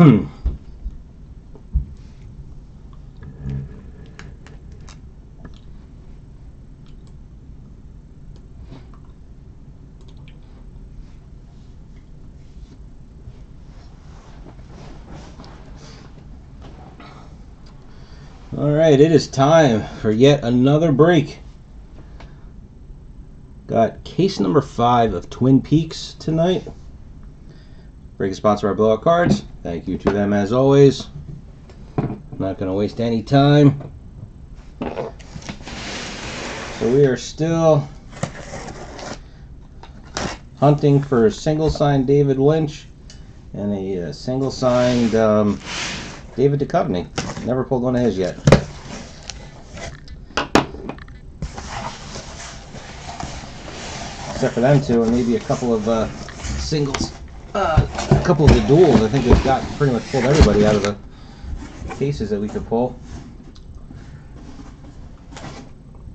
Alright, it is time for yet another break. Got case number 5 of Twin Peaks tonight. Break is sponsored by Blowout Cards. Thank you to them as always. I'm not going to waste any time. So we are still hunting for a single-signed David Lynch and a single-signed David Duchovny. Never pulled one of his yet. Except for them two, and maybe a couple of singles. A couple of the duels. I think we've got pretty much pulled everybody out of the cases that we could pull.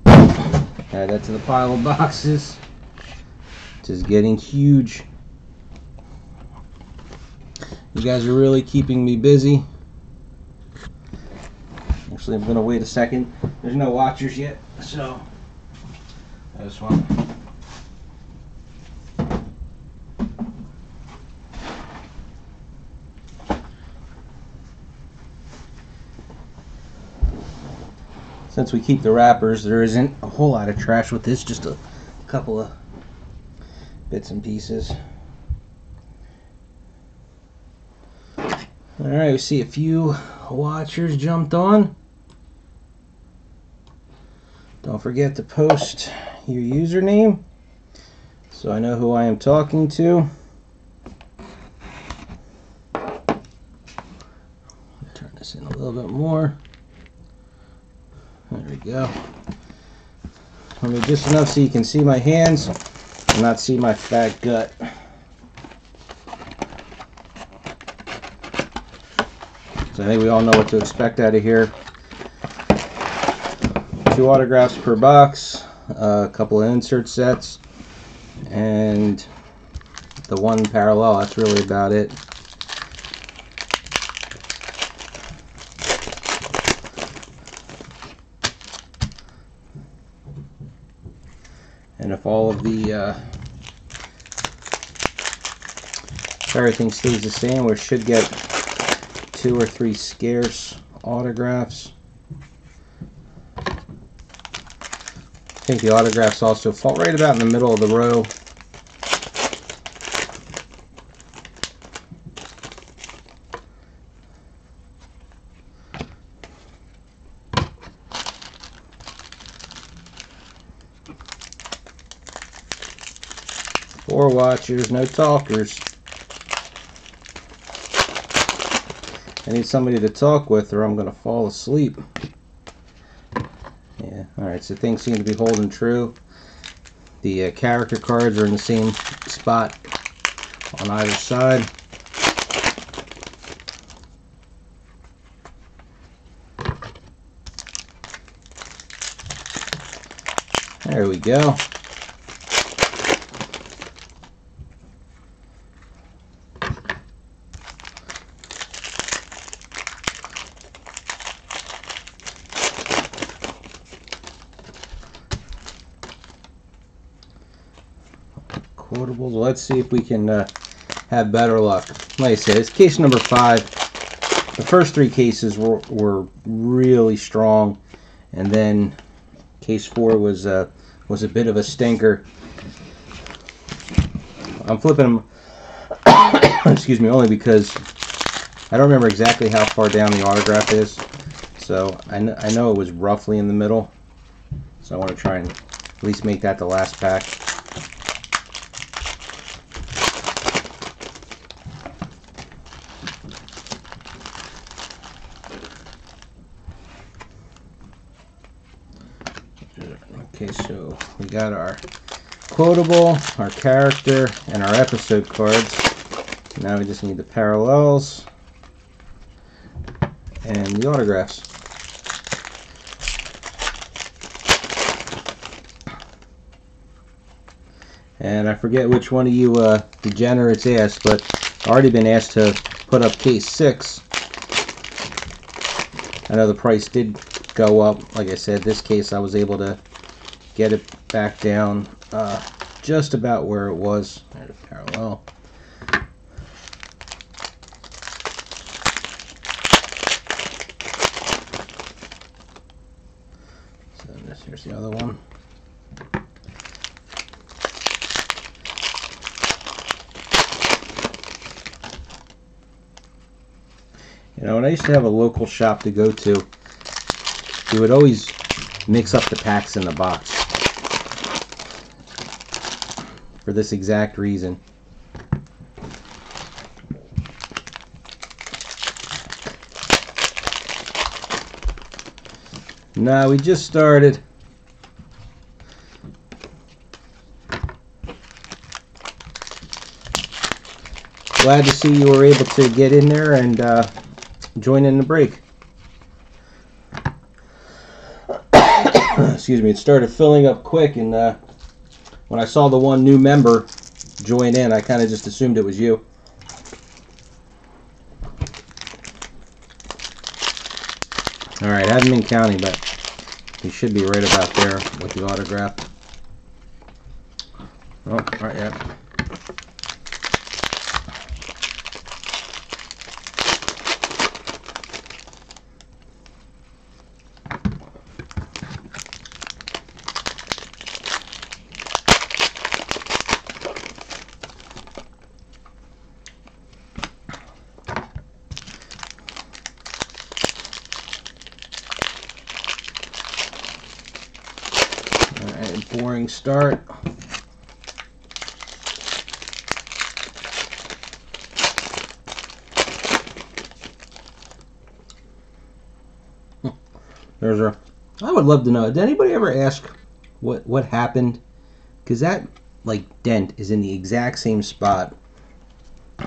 Add that to the pile of boxes. Just getting huge. You guys are really keeping me busy. Actually, I'm going to wait a second. There's no watchers yet, so I just want. Since we keep the wrappers, there isn't a whole lot of trash with this, just a couple of bits and pieces. Alright, we see a few watchers jumped on. Don't forget to post your username so I know who I am talking to. Turn this in a little bit more. There we go. Let me just enough so you can see my hands and not see my fat gut. So I think we all know what to expect out of here. 2 autographs per box, a couple of insert sets, and the 1 parallel. That's really about it. And if all of the everything stays the same, we should get 2 or 3 scarce autographs. I think the autographs also fall right about in the middle of the row. Four watchers, no talkers. I need somebody to talk with or I'm going to fall asleep. Yeah, alright, so things seem to be holding true. The character cards are in the same spot on either side. There we go. Quotables. Let's see if we can have better luck. Like I said, it's case number 5. The first 3 cases were really strong, and then case 4 was a bit of a stinker. I'm flipping them, excuse me, only because I don't remember exactly how far down the autograph is. So I know it was roughly in the middle. So I want to try and at least make that the last pack. Okay, so we got our quotable, our character, and our episode cards. Now we just need the parallels and the autographs. And I forget which one of you degenerates asked, but I've already been asked to put up case 6. I know the price did go up. Like I said, this case I was able to get it back down just about where it was. There's a parallel. So here's the other one. You know, when I used to have a local shop to go to, we would always mix up the packs in the box for this exact reason. No, we just started. Glad to see you were able to get in there and join in the break. Excuse me, it started filling up quick, and when I saw the one new member join in, I kind of just assumed it was you. Alright, I haven't been counting, but he should be right about there with the autograph. Oh, alright, yeah. Boring start. There's our. I would love to know. Did anybody ever ask what happened? Because that dent is in the exact same spot.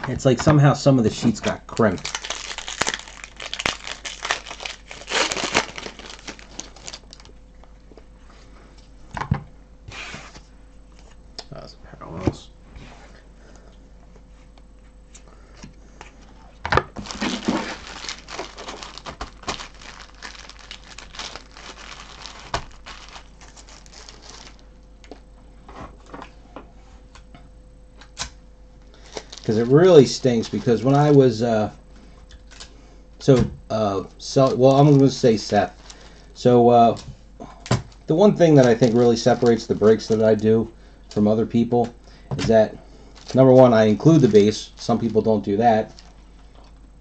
It's like somehow some of the sheets got crimped. That's parallels. Because it really stinks. Because when I was well, I'm going to say Seth. So the one thing that I think really separates the breaks that I do from other people is that, number one, I include the base. Some people don't do that.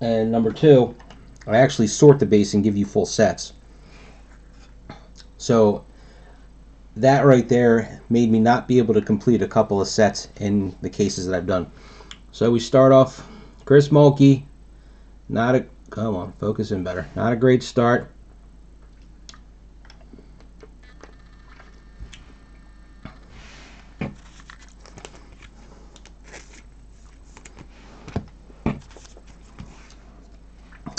And number two, I actually sort the base and give you full sets. So that right there made me not be able to complete a couple of sets in the cases that I've done. So we start off Chris Mulkey. Come on, focus in better. Not a great start.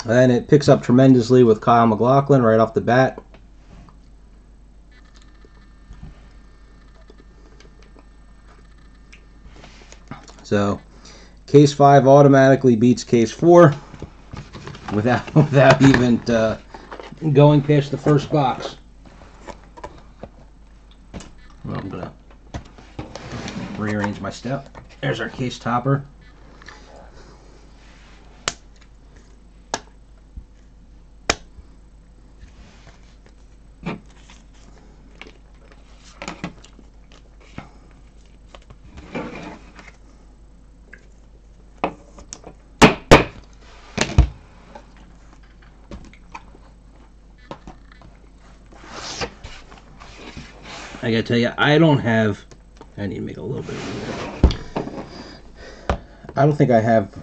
And then it picks up tremendously with Kyle McLaughlin right off the bat. So case 5 automatically beats case 4 without even going past the first box. Well, I'm gonna rearrange my stuff. There's our case topper. I gotta tell you, I need to make a little bit of room. I don't think I have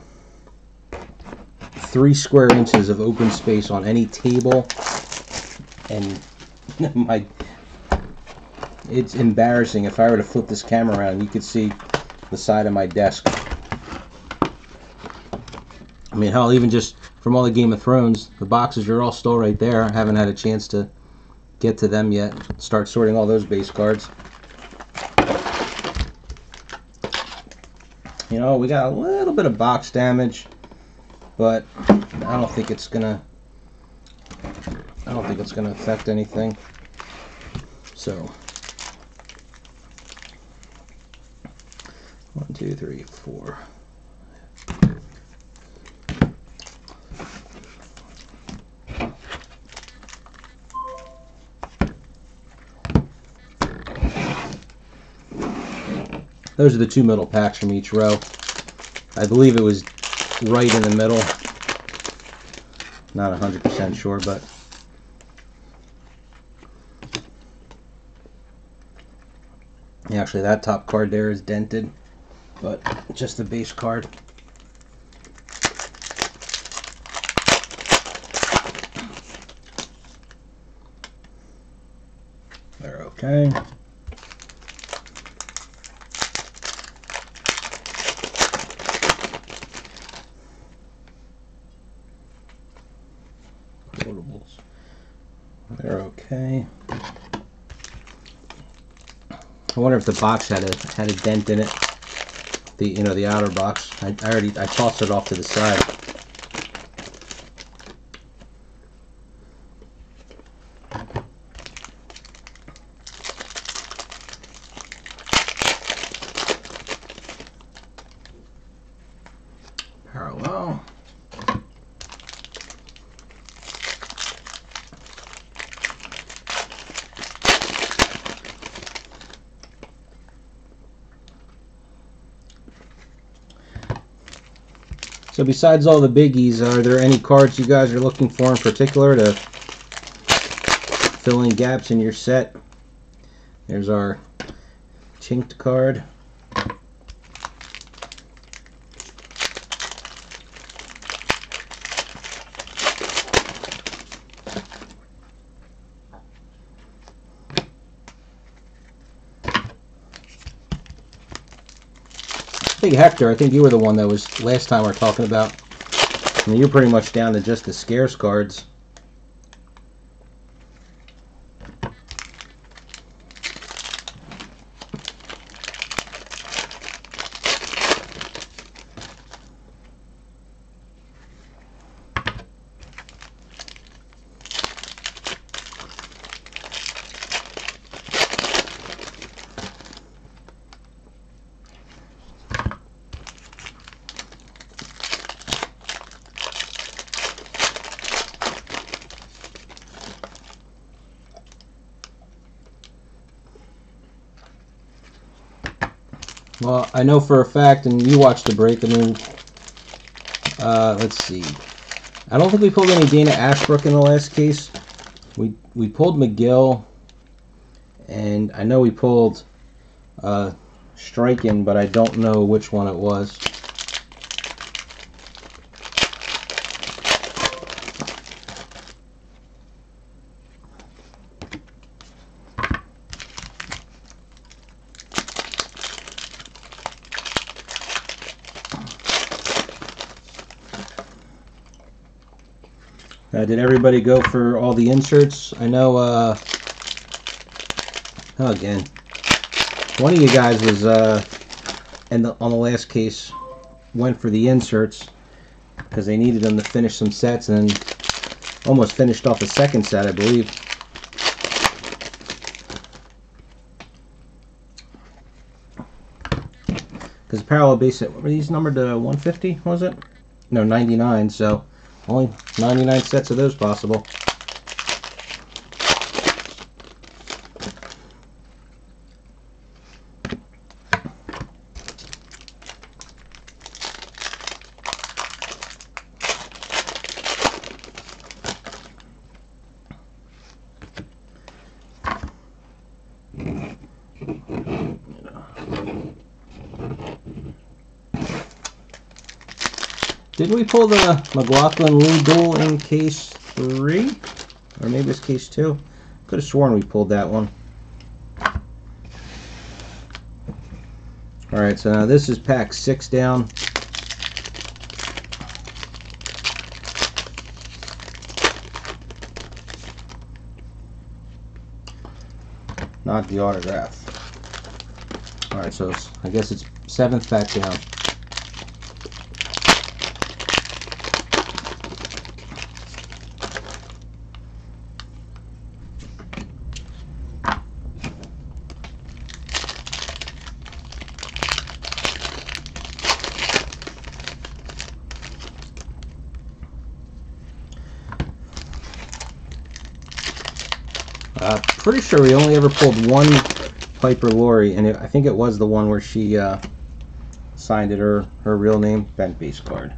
3 square inches of open space on any table, and it's embarrassing. If I were to flip this camera around, you could see the side of my desk. I mean, hell, even just from all the Game of Thrones, the boxes are all still right there. I haven't had a chance to get to them yet. Start sorting all those base cards. You know, we got a little bit of box damage, but I don't think it's gonna affect anything. So 1, 2, 3, 4. Those are the 2 middle packs from each row. I believe it was right in the middle. Not 100% sure, but actually that top card there is dented, but just the base card. They're okay. Quotables. They're okay. I wonder if the box had a dent in it. The outer box. I tossed it off to the side. Parallel. So besides all the biggies, are there any cards you guys are looking for in particular to fill in gaps in your set? There's our chinked card. I think Hector, I think you were the one that was last time we were talking about. I mean, you're pretty much down to just the scarce cards. Well, I know for a fact, and you watched the break, I mean, let's see. I don't think we pulled any Dana Ashbrook in the last case. We pulled McGill, and I know we pulled Striken, but I don't know which one it was. Did everybody go for all the inserts? I know, again, one of you guys was, on the last case, went for the inserts because they needed them to finish some sets and almost finished off a second set, I believe. Because parallel base set, were these numbered to 150, was it? No, 99, so only 99 sets of those possible. Did we pull the McLaughlin Lee duel in case 3? Or maybe it's case 2? Could have sworn we pulled that one. Alright, so now this is pack 6 down. Not the autograph. Alright, so I guess it's 7th pack down. pretty sure we only ever pulled one Piper Laurie, and I think it was the one where she signed it her real name. Bent base card.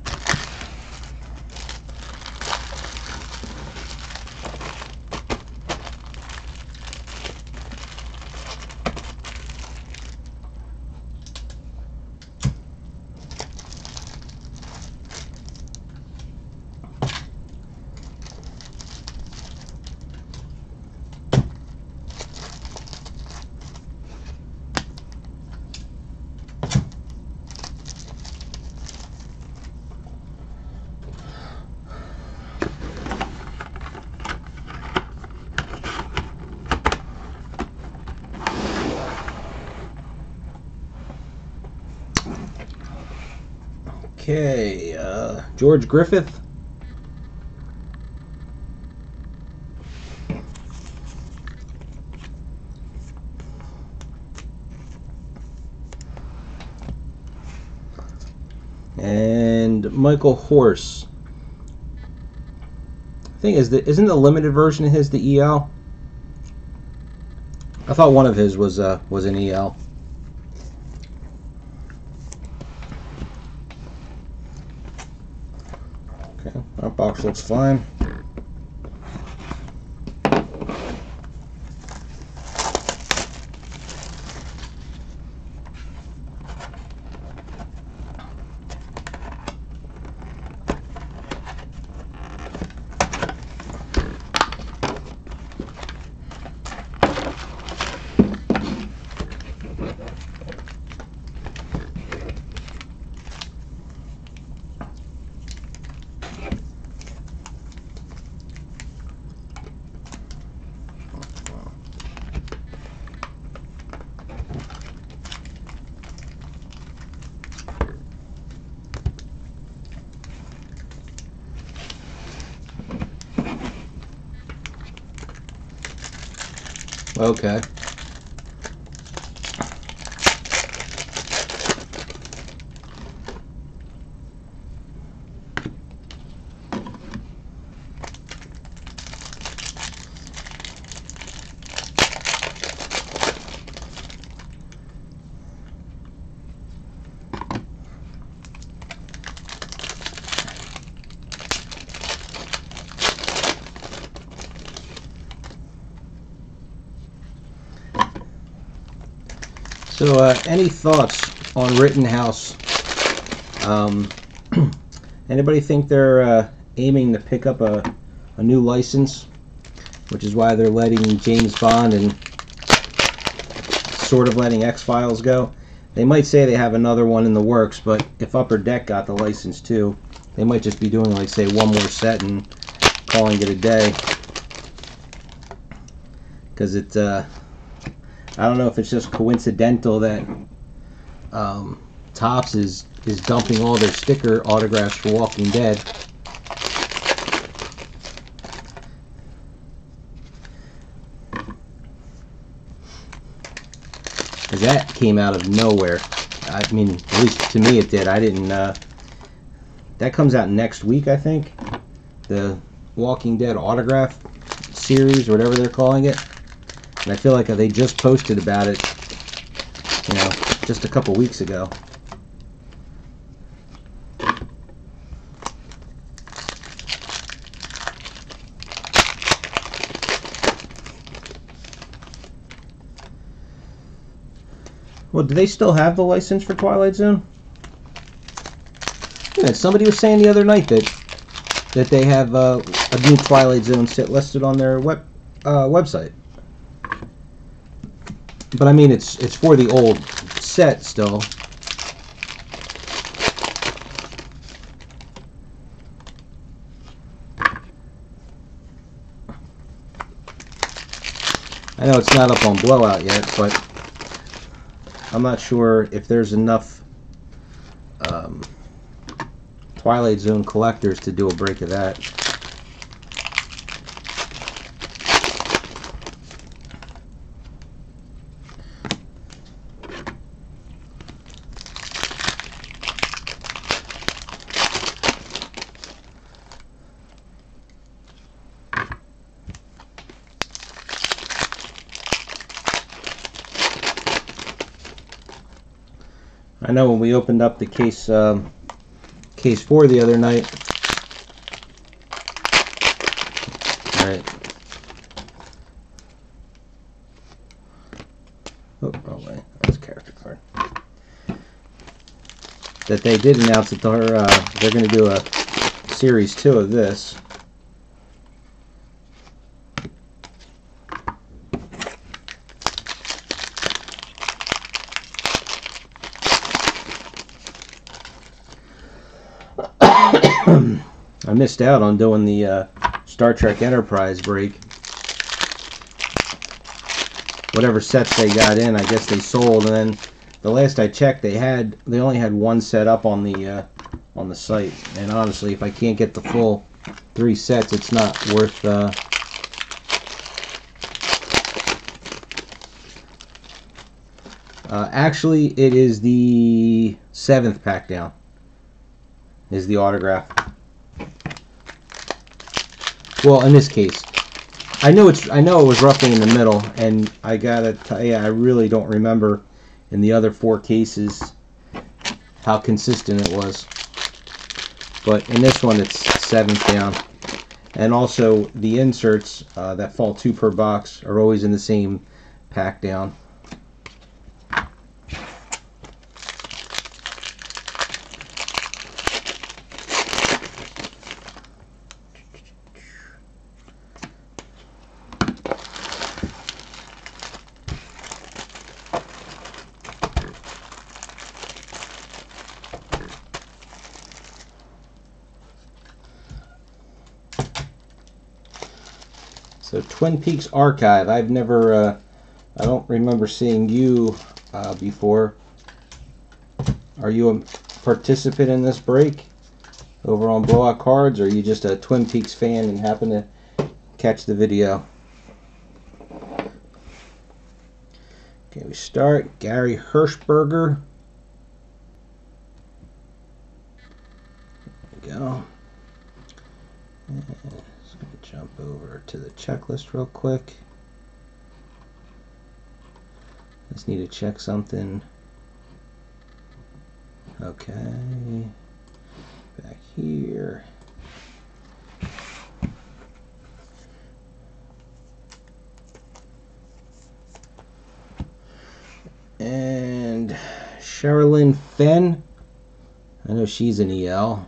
Okay, George Griffith. And Michael Horse. I think isn't the limited version of his the EL? I thought one of his was an EL. Okay, that box looks fine. Okay. So, any thoughts on Rittenhouse? Anybody think they're aiming to pick up a new license, which is why they're letting James Bond and sort of letting X-Files go? They might say they have another one in the works, but if Upper Deck got the license too, they might just be doing, like, say, one more set and calling it a day. Because it, I don't know if it's just coincidental that Topps is dumping all their sticker autographs for Walking Dead. Because that came out of nowhere. I mean, at least to me it did. I didn't, that comes out next week, I think. The Walking Dead autograph series, or whatever they're calling it. And I feel like they just posted about it, you know, just a couple weeks ago. Well, do they still have the license for Twilight Zone? Yeah, somebody was saying the other night that they have a new Twilight Zone set listed on their website. But I mean, it's for the old set still. I know it's not up on Blowout yet, but I'm not sure if there's enough Twilight Zone collectors to do a break of that. I know when we opened up the case 4 the other night. All right. Oh, wrong way. That's a character card. That they did announce that they're going to do a series 2 of this. I missed out on doing the Star Trek Enterprise break. Whatever sets they got in, I guess they sold, and then the last I checked, they only had one set up on the site. And honestly, if I can't get the full 3 sets, it's not worth. Actually, it is the 7th pack down. Is the autograph. Well, in this case, I know it was roughly in the middle, and I gotta tell you, I really don't remember in the other 4 cases how consistent it was. But in this one, it's 7th down, and also the inserts that fall 2 per box are always in the same pack down. So Twin Peaks Archive. I've never, I don't remember seeing you before. Are you a participant in this break over on Blowout Cards, or are you just a Twin Peaks fan and happen to catch the video? Okay, we start. Gary Hirschberger. There we go. And just going to jump over to the checklist real quick. Just need to check something. Okay. Back here. And Sherilyn Fenn. I know she's an EL.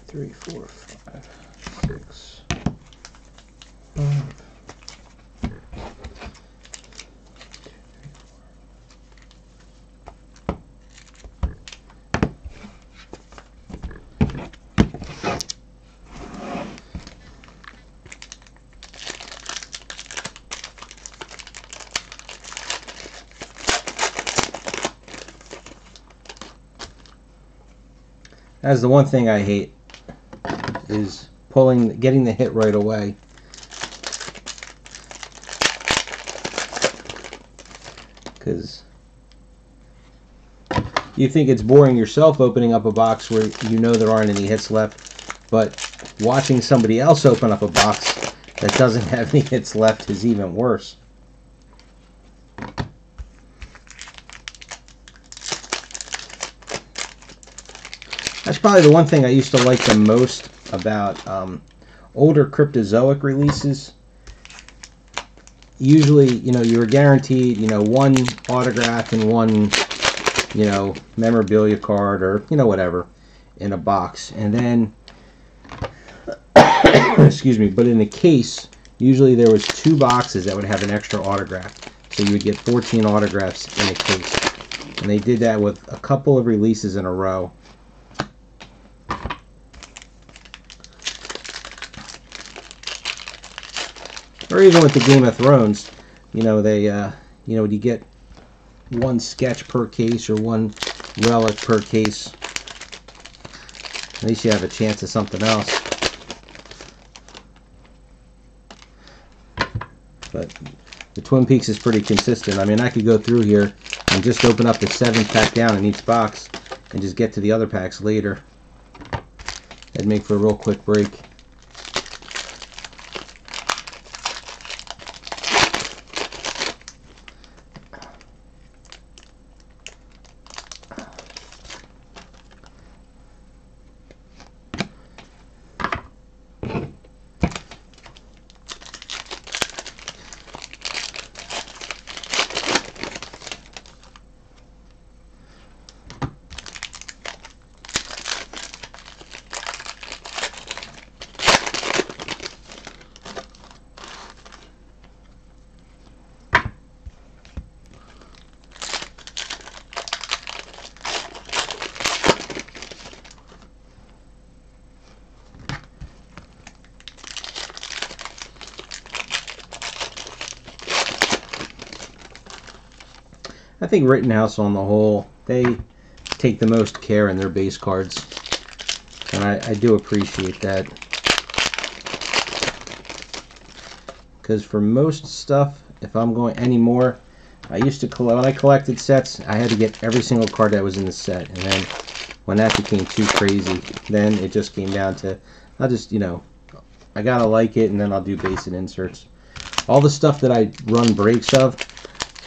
Three, four, five, six, That's the one thing I hate, is getting the hit right away. Because you think it's boring yourself opening up a box where you know there aren't any hits left, but watching somebody else open up a box that doesn't have any hits left is even worse. That's probably the one thing I used to like the most about older Cryptozoic releases. Usually, you were guaranteed, one autograph and one, memorabilia card or, whatever in a box. And then, excuse me, but in a case, usually there was 2 boxes that would have an extra autograph. So you would get 14 autographs in a case. And they did that with a couple of releases in a row. or even with the Game of Thrones, you know, they, you know, you get one sketch per case or one relic per case. At least you have a chance of something else. But the Twin Peaks is pretty consistent. I mean, I could go through here and just open up the 7th pack down in each box and just get to the other packs later. That'd make for a real quick break. I think Rittenhouse on the whole, they take the most care in their base cards. And I do appreciate that. Because for most stuff, if I'm going anymore, I used to collect, when I collected sets, I had to get every single card that was in the set. And then when that became too crazy, then it just came down to, I'll just, you know, I gotta like it and then I'll do base and inserts. All the stuff that I run breaks of,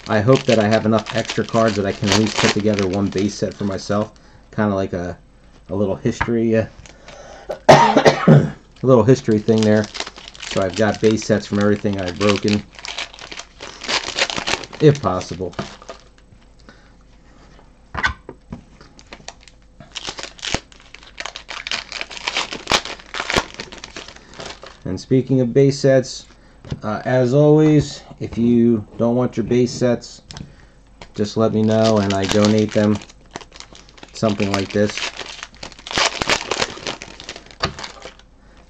I hope that I have enough extra cards that I can at least put together one base set for myself. Kind of like a little history, a little history thing there. So I've got base sets from everything I've broken, if possible. And speaking of base sets, as always, if you don't want your base sets, just let me know and I donate them. Something like this.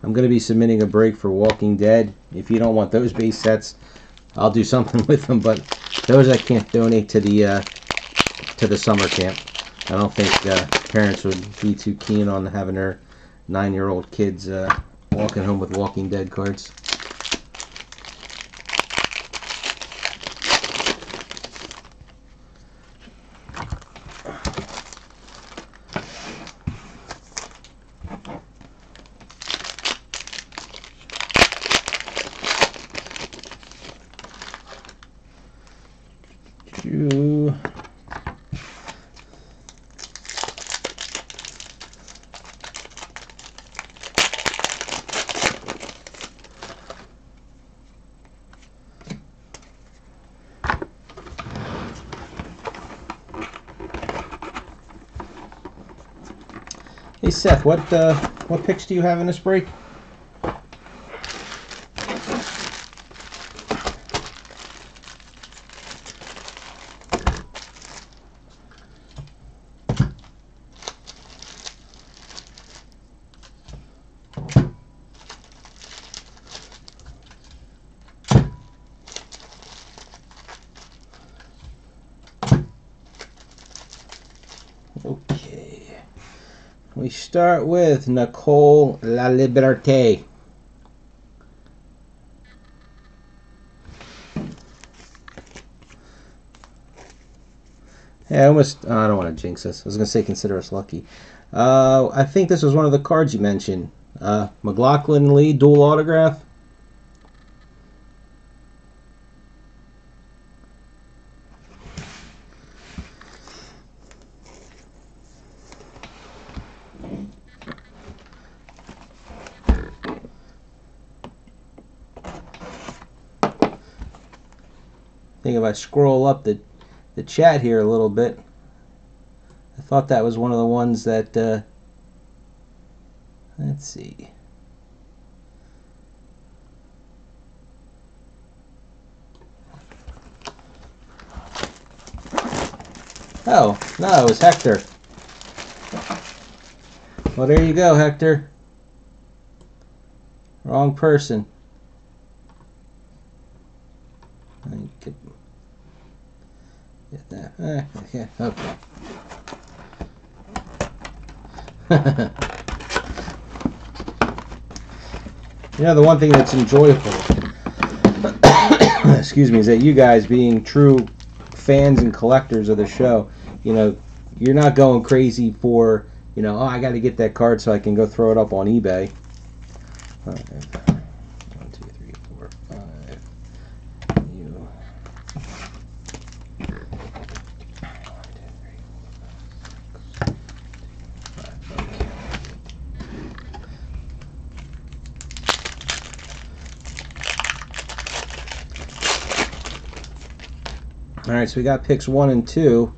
I'm going to be submitting a break for Walking Dead. If you don't want those base sets, I'll do something with them, but those I can't donate to the summer camp. I don't think parents would be too keen on having their 9-year-old kids walking home with Walking Dead cards. Hey Seth, what picks do you have in this break? Okay. We start with Nicole La Liberté. Yeah, I don't want to jinx this. I was going to say consider us lucky. I think this was one of the cards you mentioned. McLaughlin Lee, dual autograph. I think if I scroll up the chat here a little bit, I thought that was one of the ones that, let's see. Oh, no, it was Hector. Well, there you go, Hector. Wrong person. I could get that. Okay. You know, the one thing that's enjoyable, excuse me, is that you guys, being true fans and collectors of the show, you know, you're not going crazy for, you know, oh, I got to get that card so I can go throw it up on eBay. 1, 2, 3, 4, 5. You. 1, 2, 3, 4, 5. All right, so we got picks 1 and 2.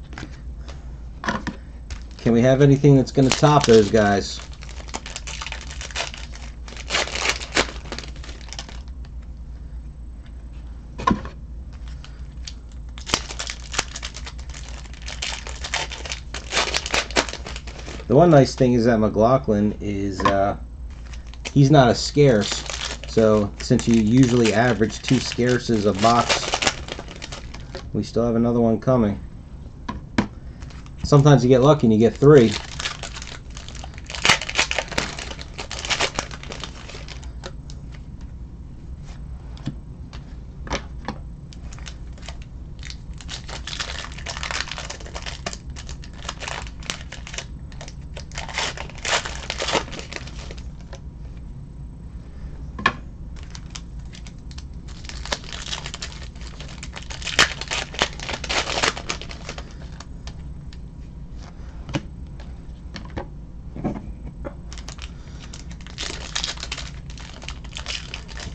Can we have anything that's going to top those guys? The one nice thing is that McLaughlin is, he's not a scarce. So since you usually average 2 scarces a box, we still have another one coming. Sometimes you get lucky and you get 3.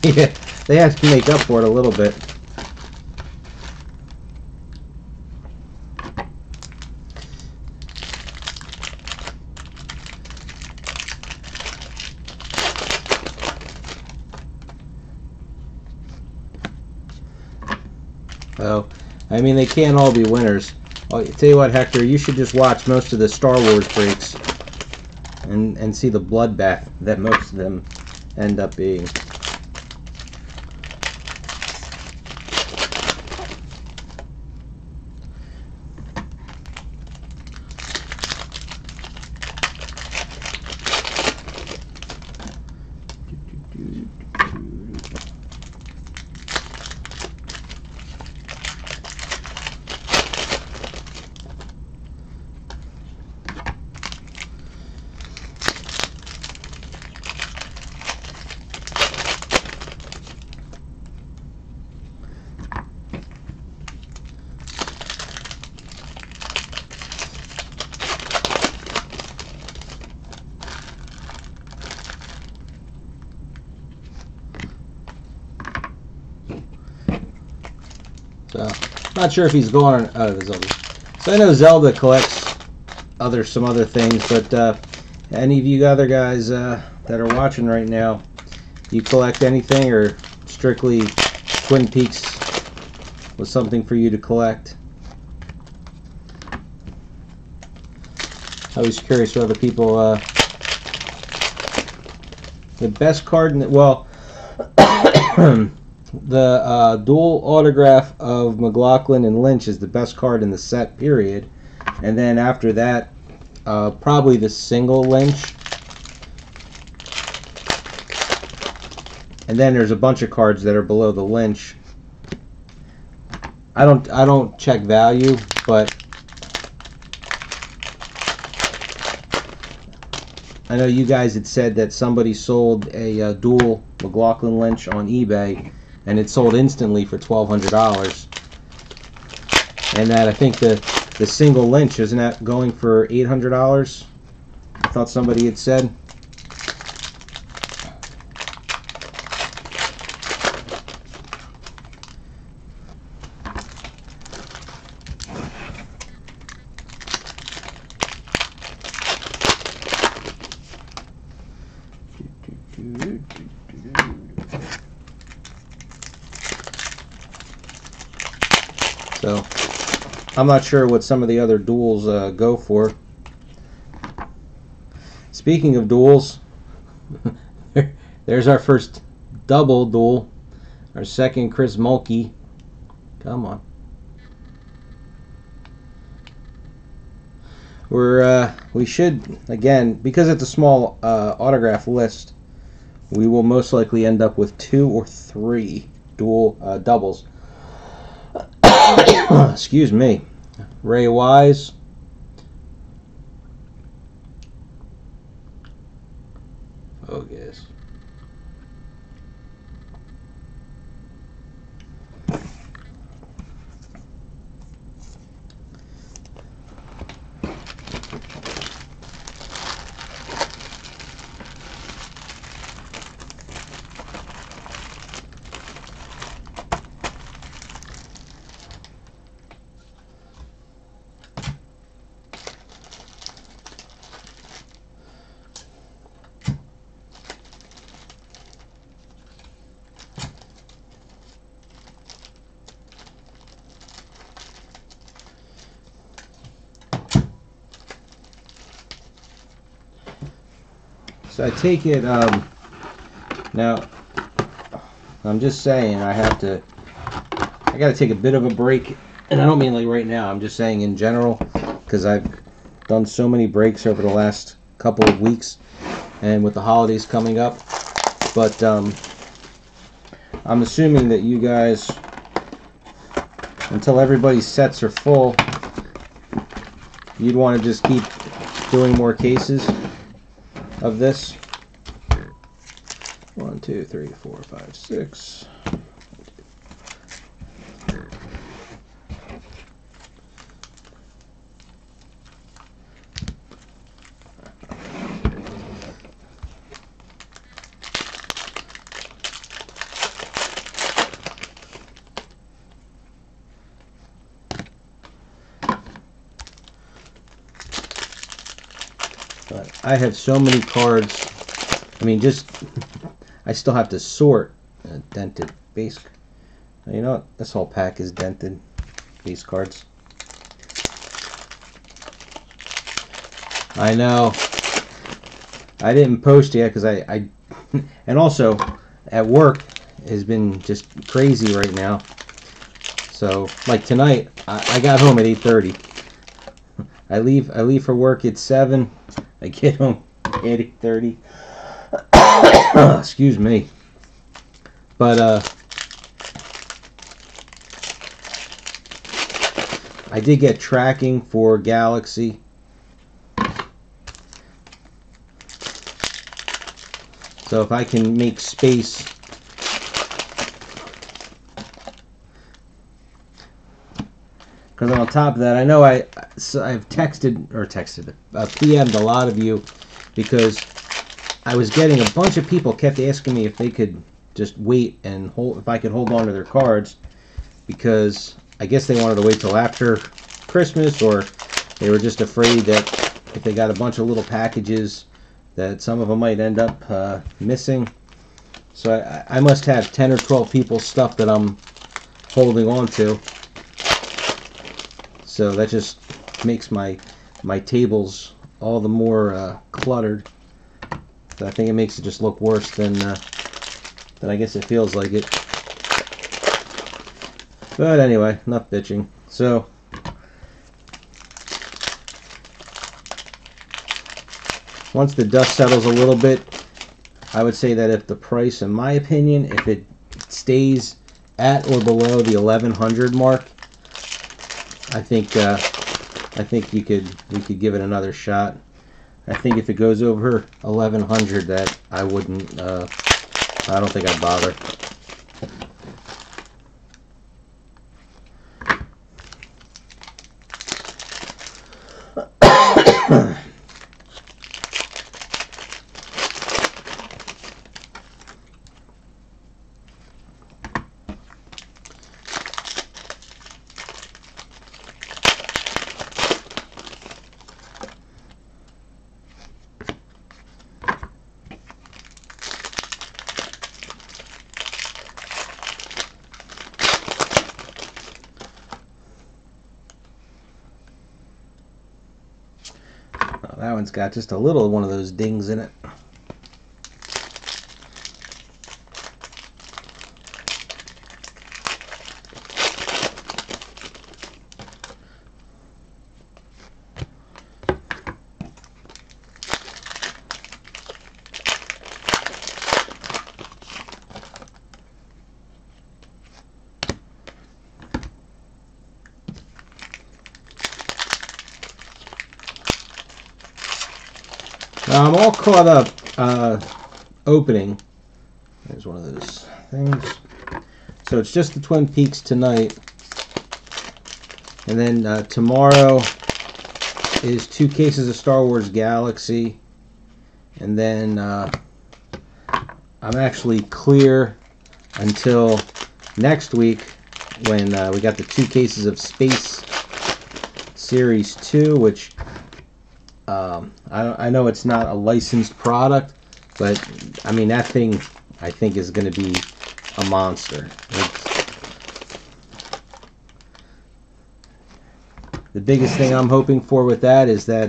Yeah, they have to make up for it a little bit. So, I mean, they can't all be winners. I'll tell you what, Hector, you should just watch most of the Star Wars breaks and see the bloodbath that most of them end up being. So, not sure if he's going on Zelda. So I know Zelda collects some other things, but any of you other guys that are watching right now, do you collect anything, or strictly Twin Peaks was something for you to collect? I was curious what other people. The best card in the, well. The dual autograph of McLaughlin and Lynch is the best card in the set, period. And then after that, probably the single Lynch. And then there's a bunch of cards that are below the Lynch. I don't check value, but I know you guys had said that somebody sold a dual McLaughlin Lynch on eBay, and it sold instantly for $1,200. And that, I think the single Lynch, isn't that going for $800? I thought somebody had said. So, I'm not sure what some of the other duels go for. Speaking of duels, there's our first double duel. Our second Chris Mulkey Come on. We should, again, because it's a small autograph list, we will most likely end up with 2 or 3 doubles. Excuse me. Ray Wise. Focus. So I take it, now, I'm just saying I got to take a bit of a break, and I don't mean like right now, I'm just saying in general, because I've done so many breaks over the last couple of weeks, and with the holidays coming up, but I'm assuming that you guys, until everybody's sets are full, you'd want to just keep doing more cases of this. 1, 2, 3, 4, 5, 6. But I have so many cards. I mean, just I still have to sort dented base. You know what? This whole pack is dented base cards. I know. I didn't post yet because I and also at work has been just crazy right now. So like tonight, I got home at 8:30. I leave for work at 7. I get home at 8:30. Excuse me. But I did get tracking for Galaxy. So if I can make space, because on top of that, I know I've PM'd a lot of you because I was getting a bunch of people kept asking me if they could just wait and hold, if I could hold on to their cards, because I guess they wanted to wait till after Christmas, or they were just afraid that if they got a bunch of little packages that some of them might end up missing. So I must have 10 or 12 people's stuff that I'm holding on to. So that just makes my tables all the more cluttered. So I think it makes it just look worse than I guess it feels like it. But anyway, enough bitching. So once the dust settles a little bit, I would say that if the price, in my opinion, if it stays at or below the 1100 mark, I think we could give it another shot. I think if it goes over 1100, that I wouldn't. I don't think I'd bother. That one's got just a little one of those dings in it. I'm all caught up opening. There's one of those things. So it's just the Twin Peaks tonight. And then tomorrow is 2 cases of Star Wars Galaxy. And then I'm actually clear until next week when we got the 2 cases of Space Series 2, which I know it's not a licensed product, but I mean, that thing I think is going to be a monster. The biggest thing I'm hoping for with that is that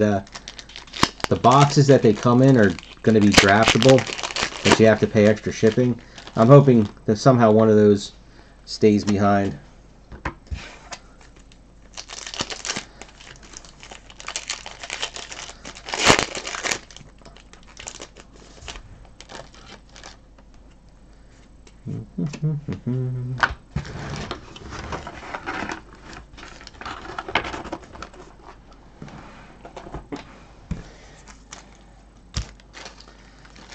the boxes that they come in are going to be draftable, but you have to pay extra shipping. I'm hoping that somehow one of those stays behind.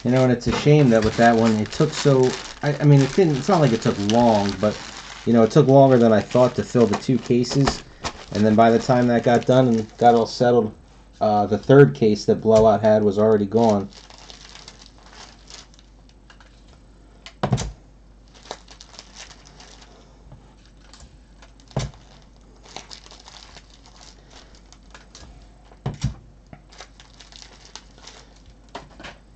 You know, and it's a shame that with that one it took so. I mean, it didn't. It's not like it took long, but you know, it took longer than I thought to fill the 2 cases. And then by the time that got done and got all settled, the 3rd case that Blowout had was already gone.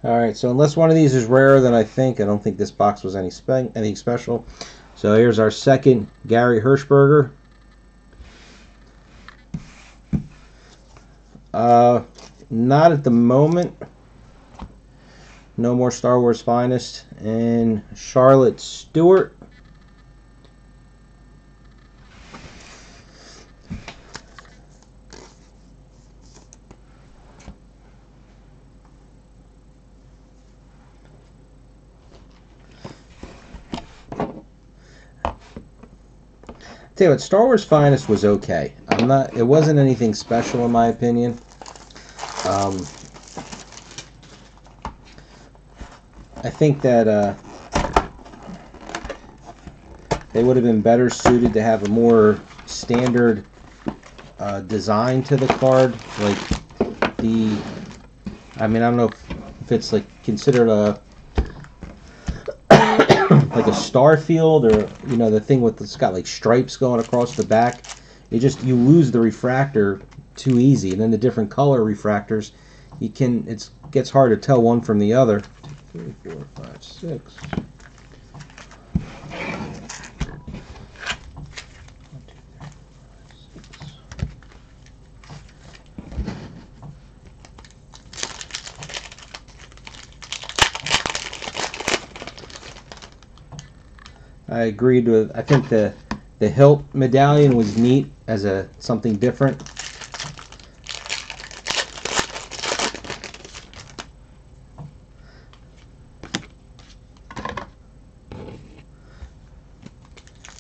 Alright, so unless one of these is rarer than I don't think this box was anything special. So here's our second Gary Hirschberger. Not at the moment. No more Star Wars Finest. And Charlotte Stewart. Tell you what, Star Wars Finest was okay. It wasn't anything special in my opinion. I think that they would have been better suited to have a more standard design to the card, like I mean, I don't know if it's like considered a like a Starfield, or you know, the thing with it's got like stripes going across the back. You lose the refractor too easy, and then the different color refractors, it gets hard to tell one from the other. 2, 3, 4, 5, 6. 1, 2, 3, 4, 5, 6. I agreed with. I think the hilt medallion was neat as something different.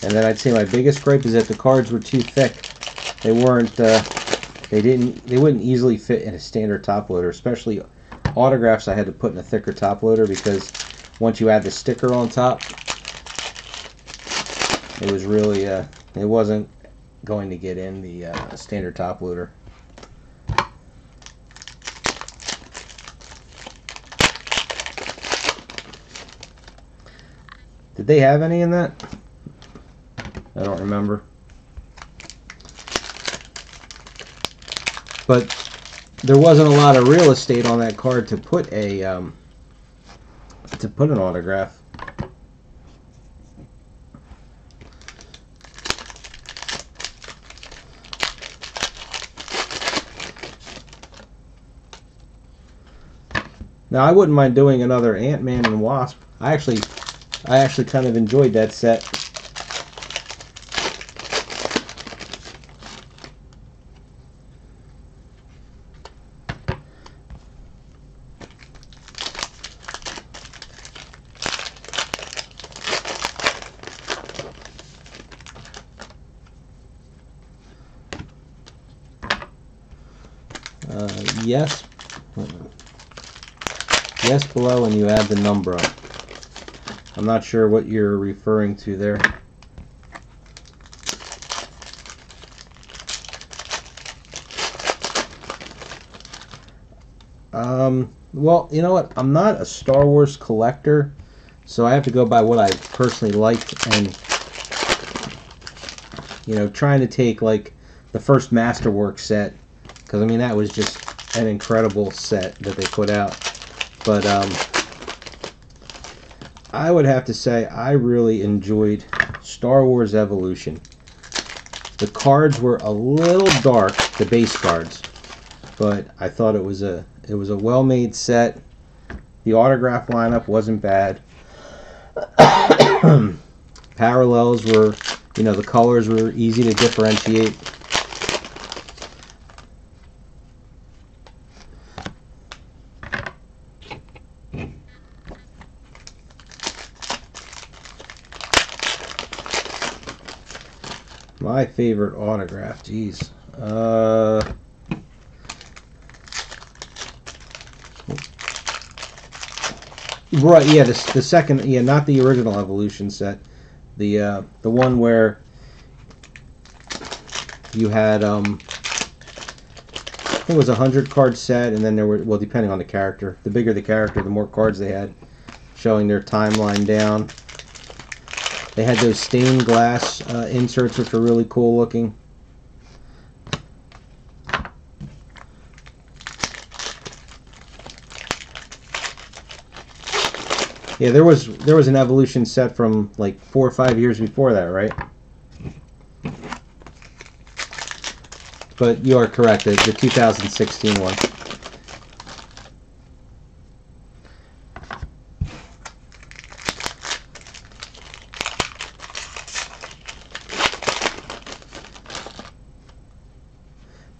And then I'd say my biggest gripe is that the cards were too thick. They weren't. They wouldn't easily fit in a standard top loader, especially autographs. I had to put in a thicker top loader because once you add the sticker on top, it was really, it wasn't going to get in the standard top loader. Did they have any in that? I don't remember. But there wasn't a lot of real estate on that card to put an autograph. Now, I wouldn't mind doing another Ant-Man and Wasp. I actually kind of enjoyed that set. Yes. S below and you add the number up. I'm not sure what you're referring to there. Well, you know what? I'm not a Star Wars collector, so I have to go by what I personally liked, and you know, trying to take like the first Masterwork set, because I mean that was just an incredible set that they put out. But I would have to say I really enjoyed Star Wars Evolution. The cards were a little dark, the base cards, but I thought it was a well-made set. The autograph lineup wasn't bad. Parallels were, you know, the colors were easy to differentiate. My favorite autograph, geez. Right, yeah, the second, yeah, not the original Evolution set, the one where you had I think it was a 100-card set, and then there were, well, depending on the character, the bigger the character, the more cards they had, showing their timeline down. They had those stained glass inserts, which were really cool looking. Yeah, there was an Evolution set from like 4 or 5 years before that, right? But you are correct, the 2016 one.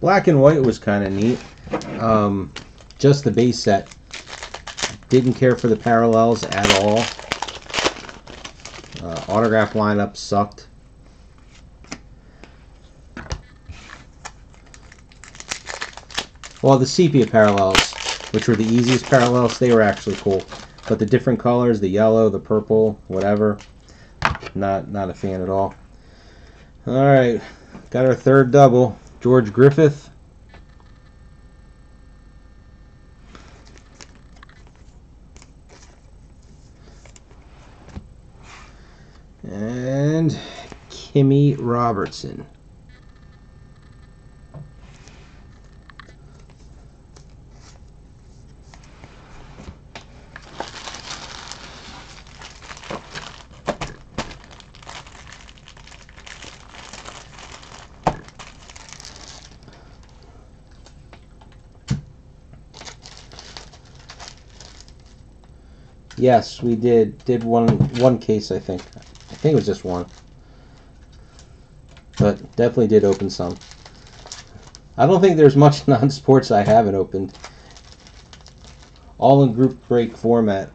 Black and white was kind of neat. Just the base set. Didn't care for the parallels at all. Autograph lineup sucked. Well, the sepia parallels, which were the easiest parallels, they were actually cool. But the different colors, the yellow, the purple, whatever, not a fan at all. All right, got our third double. George Griffith. And Kimmy Robertson. Yes, we did one case, I think. I think it was just one. But definitely did open some. I don't think there's much non-sports I haven't opened. All in group break format.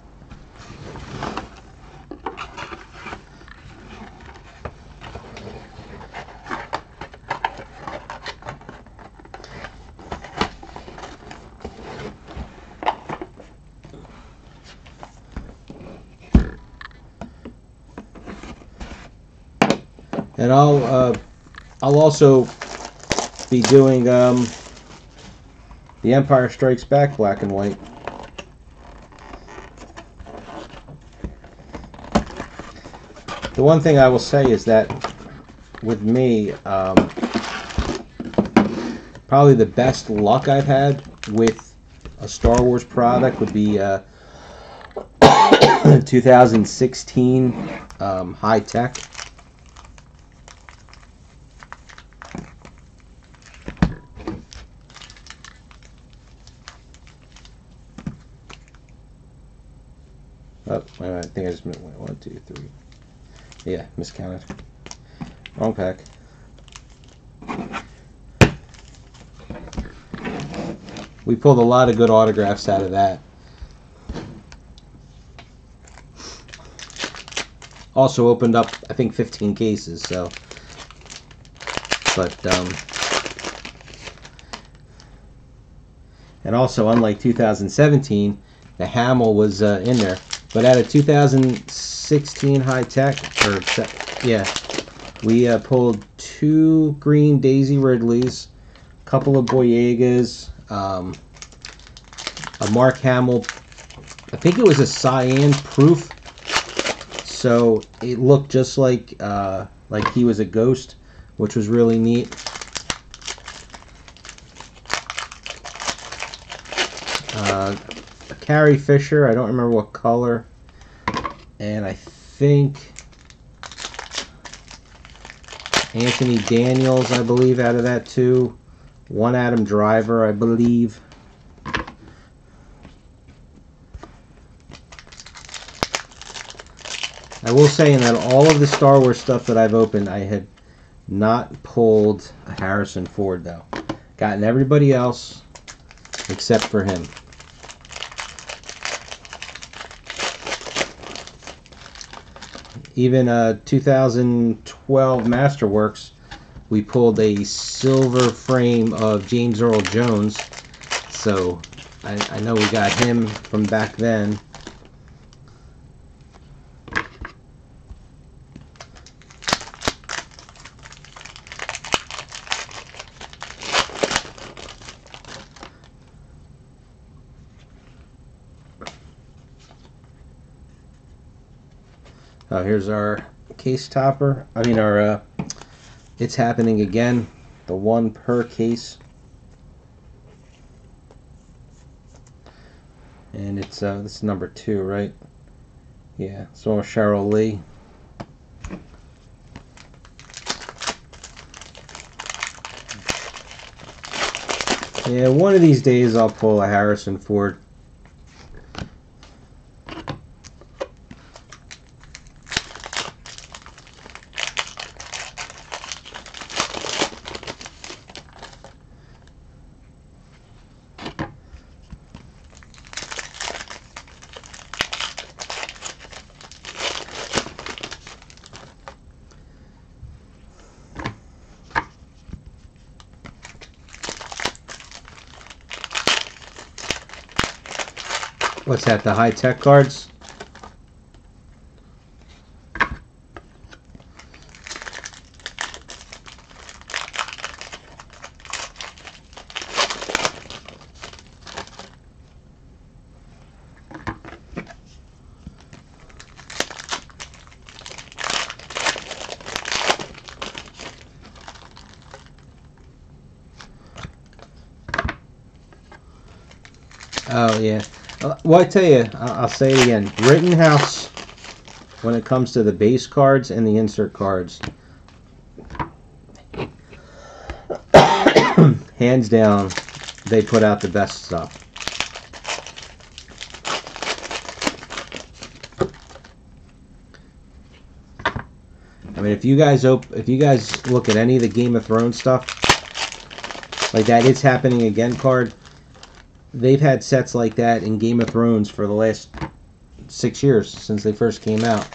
And I'll also be doing The Empire Strikes Back black and white. The one thing I will say is that with me, probably the best luck I've had with a Star Wars product would be 2016 High Tech. Oh, I think I just meant 1, 2, 3. Yeah, miscounted. Wrong pack. We pulled a lot of good autographs out of that. Also opened up, I think, 15 cases, so. But, and also, unlike 2017, the Hamill was in there. But out of 2016 high tech, or yeah, we pulled 2 green Daisy Ridleys, a couple of Boyegas, a Mark Hamill. I think it was a cyan proof, so it looked just like he was a ghost, which was really neat. A Carrie Fisher, I don't remember what color, and I think Anthony Daniels, I believe, out of that too. 1 Adam Driver, I believe. I will say in that all of the Star Wars stuff that I've opened, I had not pulled a Harrison Ford, though. Gotten everybody else except for him. Even 2012 Masterworks, we pulled a silver frame of James Earl Jones. So I know we got him from back then. Here's our case topper. I mean our It's Happening Again, the 1 per case. And it's this is number 2, right? Yeah, so Cheryl Lee. Yeah, one of these days I'll pull a Harrison Ford. What's that, the high-tech cards? Oh, yeah. Well, I tell you, I'll say it again. Rittenhouse, when it comes to the base cards and the insert cards, hands down, they put out the best stuff. I mean, if you guys look at any of the Game of Thrones stuff, like that It's Happening Again card, they've had sets like that in Game of Thrones for the last 6 years since they first came out.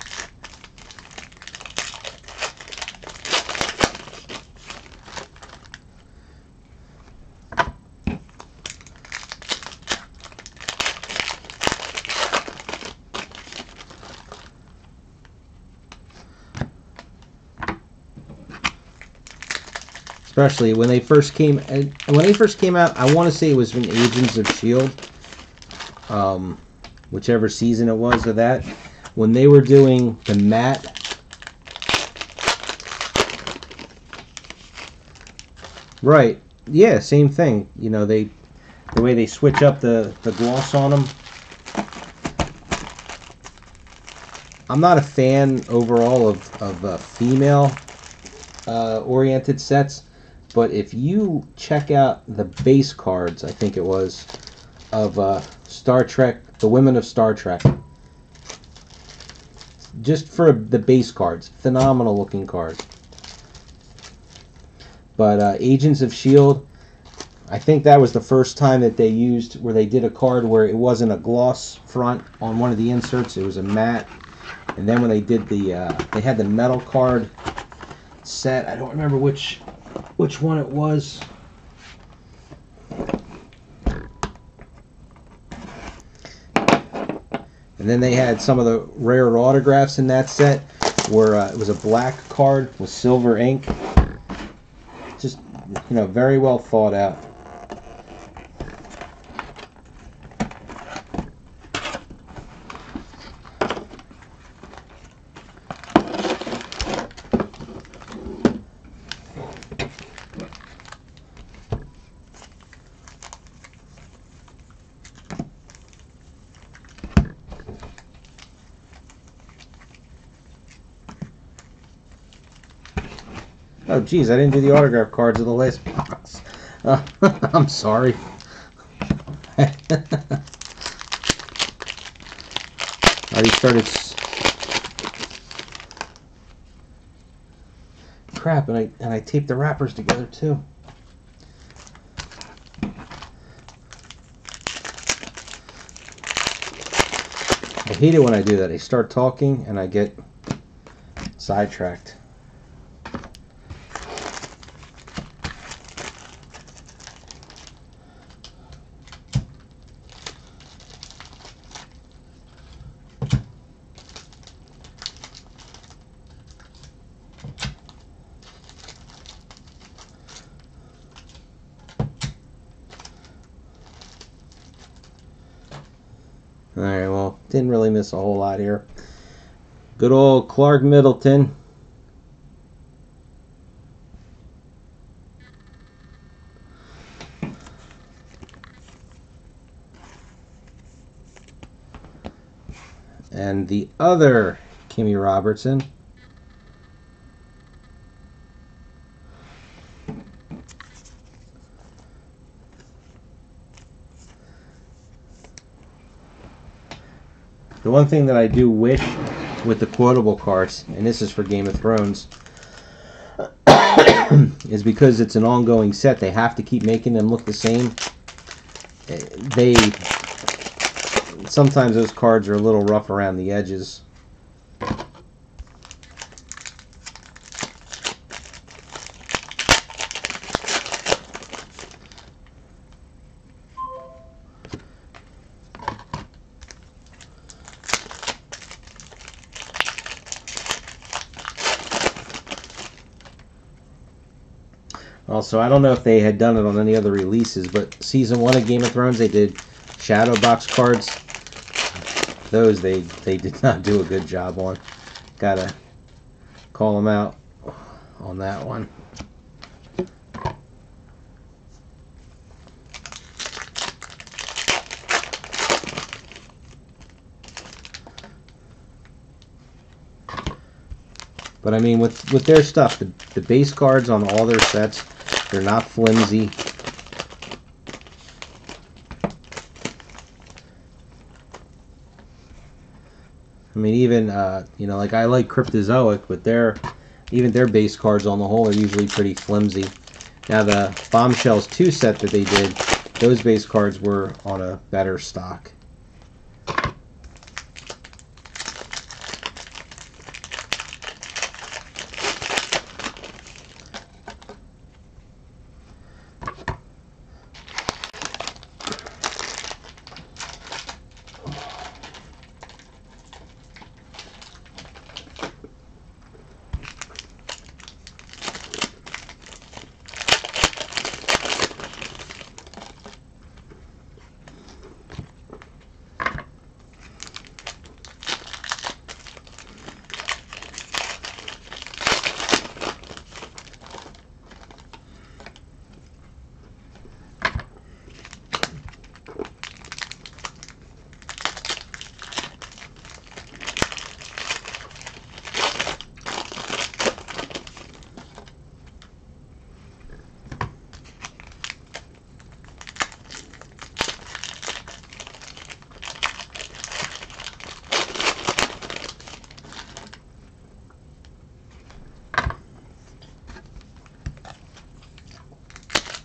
Especially when they first came out, I want to say it was from Agents of S.H.I.E.L.D., whichever season it was of that, when they were doing the matte. Right, yeah, same thing. You know, the way they switch up the gloss on them. I'm not a fan overall of female oriented sets. But if you check out the base cards, I think it was, of Star Trek, the Women of Star Trek, just for the base cards, phenomenal looking cards. But Agents of S.H.I.E.L.D., I think that was the first time that they used, where they did a card where it wasn't a gloss front on one of the inserts, it was a matte. And then when they did they had the metal card set, I don't remember which one it was. And then they had some of the rare autographs in that set where it was a black card with silver ink. Just, you know, very well thought out. Oh, geez, I didn't do the autograph cards of the last box. I'm sorry. Already started. Crap, and I taped the wrappers together too. I hate it when I do that. I start talking and I get sidetracked. Alright, well, didn't really miss a whole lot here. Good old Clark Middleton. And the other Kimmy Robertson. The one thing that I do wish with the quotable cards, and this is for Game of Thrones, is because it's an ongoing set, they have to keep making them look the same. Sometimes those cards are a little rough around the edges. Also, I don't know if they had done it on any other releases, but Season 1 of Game of Thrones, they did shadow box cards. Those they did not do a good job on. Gotta call them out on that one. But I mean, with their stuff, the base cards on all their sets, they're not flimsy. I mean, even you know, like I like Cryptozoic, but even their base cards on the whole are usually pretty flimsy. Now the Bombshells 2 set that they did, those base cards were on a better stock.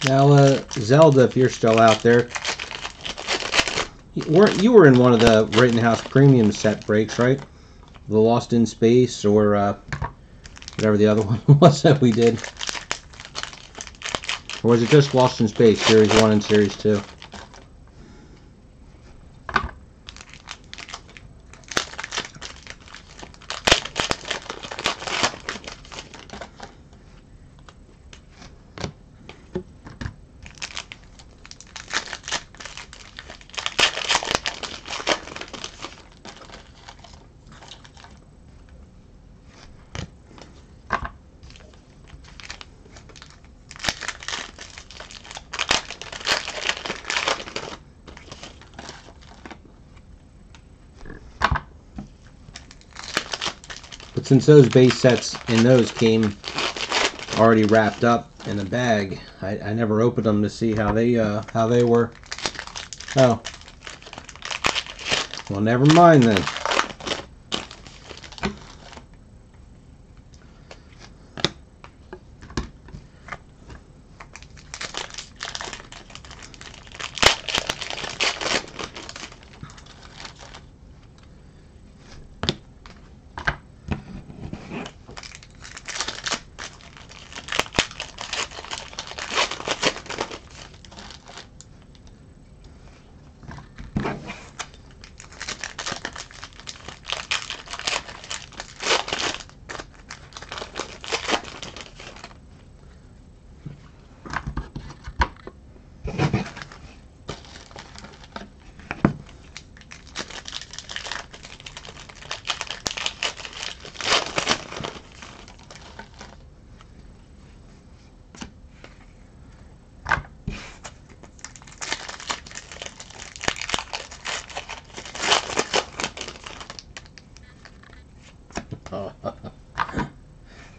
Now, Zelda, if you're still out there, you were in one of the Rittenhouse premium set breaks, right? The Lost in Space, or whatever the other one was that we did. Or was it just Lost in Space, Series 1 and Series 2? since those base sets in those came already wrapped up in a bag, I never opened them to see how they were. Oh, well, never mind then.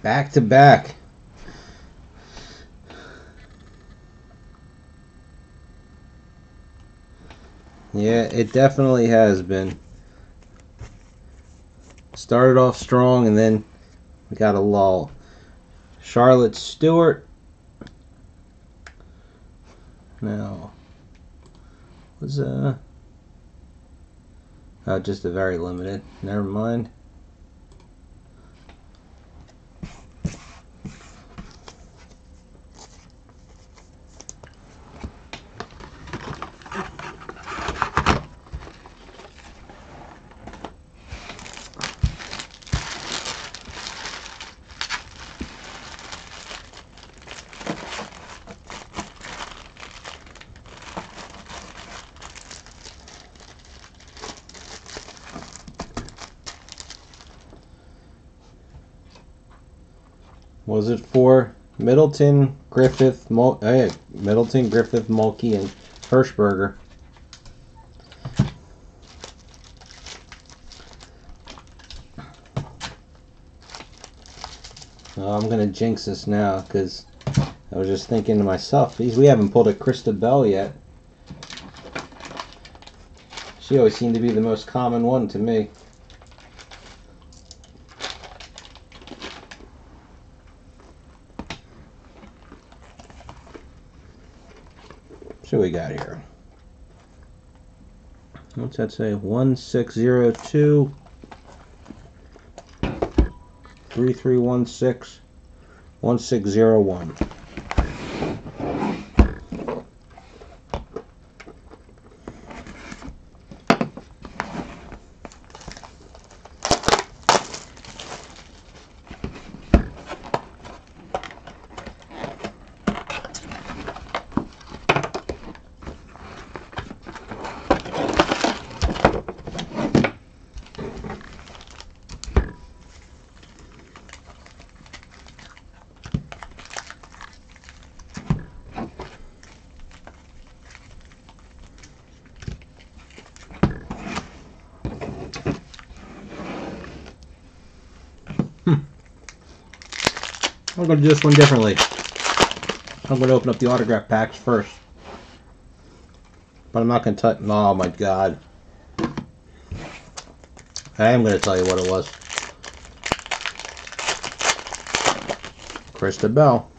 Back to back. Yeah, it definitely has been. Started off strong and then we got a lull. Charlotte Stewart. Now, was just a very limited. Never mind. Was it for Middleton, Griffith, Mulkey, and Hirschberger? Oh, I'm gonna jinx this now because I was just thinking to myself, geez, we haven't pulled a Krista Bell yet. She always seemed to be the most common one to me. So we got here. What's that say? 1602 3316 1601. I'm going to do this one differently. I'm going to open up the autograph packs first. But I'm not going to touch... Oh my god. I am going to tell you what it was. Krista Bell.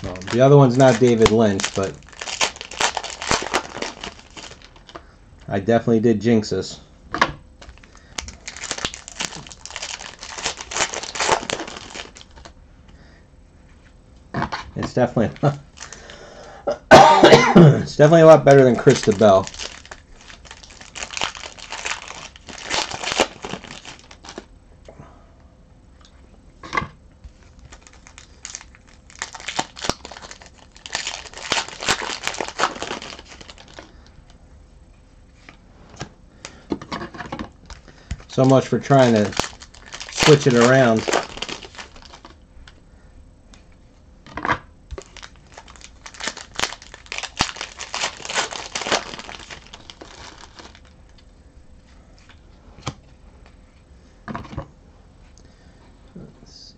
Well, the other one's not David Lynch, but I definitely did jinx this. It's definitely it's definitely a lot better than Krista Bell. So much for trying to switch it around. Let's see.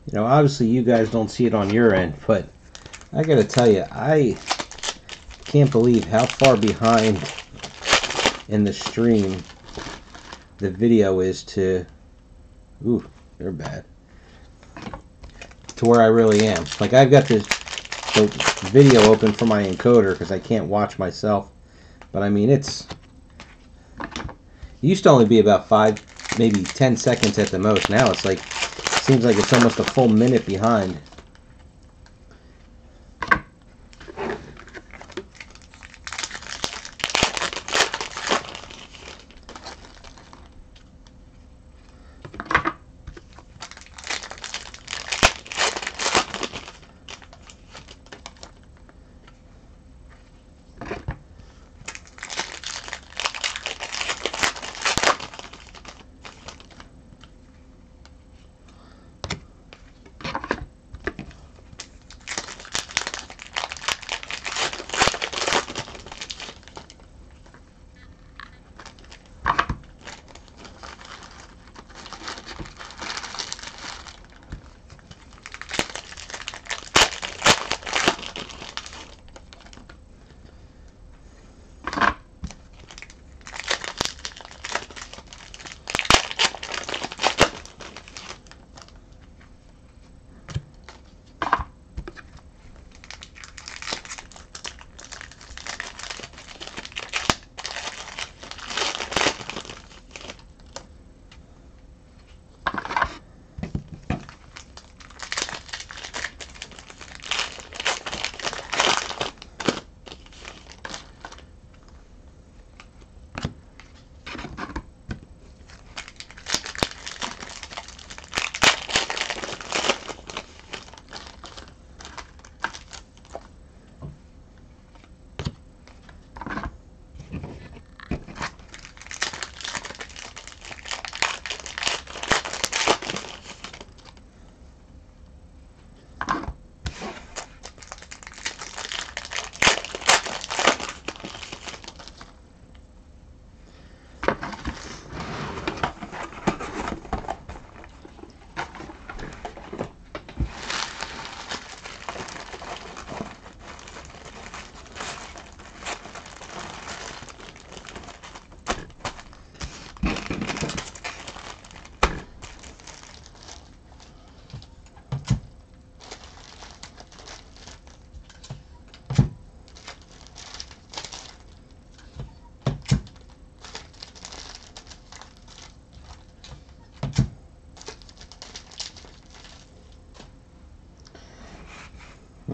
You know, obviously you guys don't see it on your end, but I gotta tell you, I can't believe how far behind in the stream the video is to, ooh, they're bad, to where I really am. Like, I've got the video open for my encoder because I can't watch myself, but I mean, it used to only be about 5, maybe 10 seconds at the most. Now it's like, seems like it's almost a full minute behind.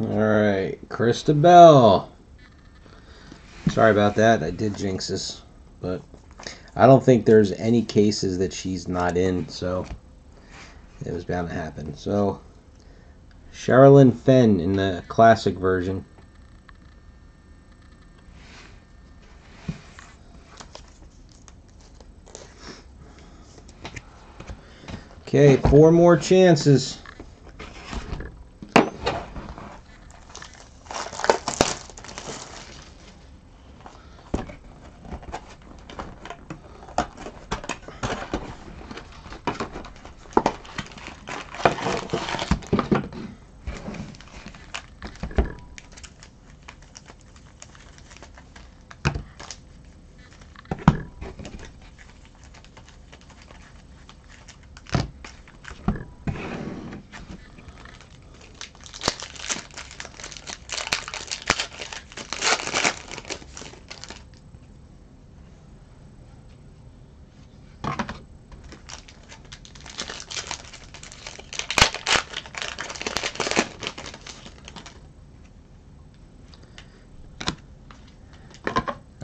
Alright, Christabel. Sorry about that. I did jinx this, but I don't think there's any cases that she's not in, so it was bound to happen. So, Sherilyn Fenn in the classic version. Okay, 4 more chances.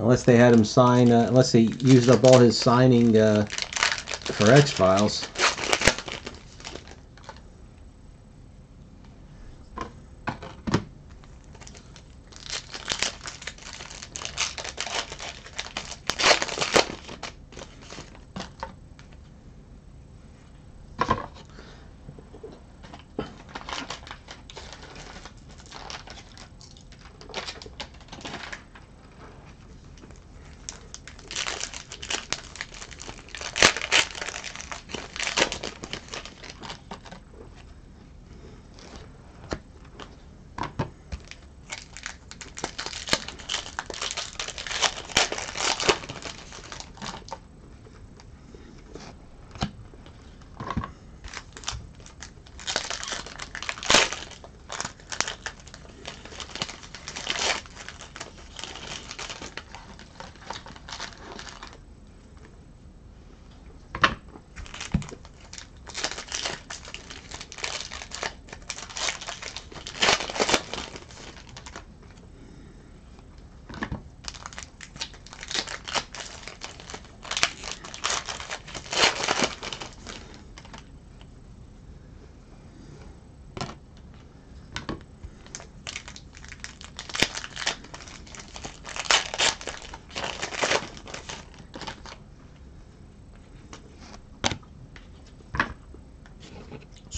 Unless they had him sign, unless they used up all his signing for X-Files.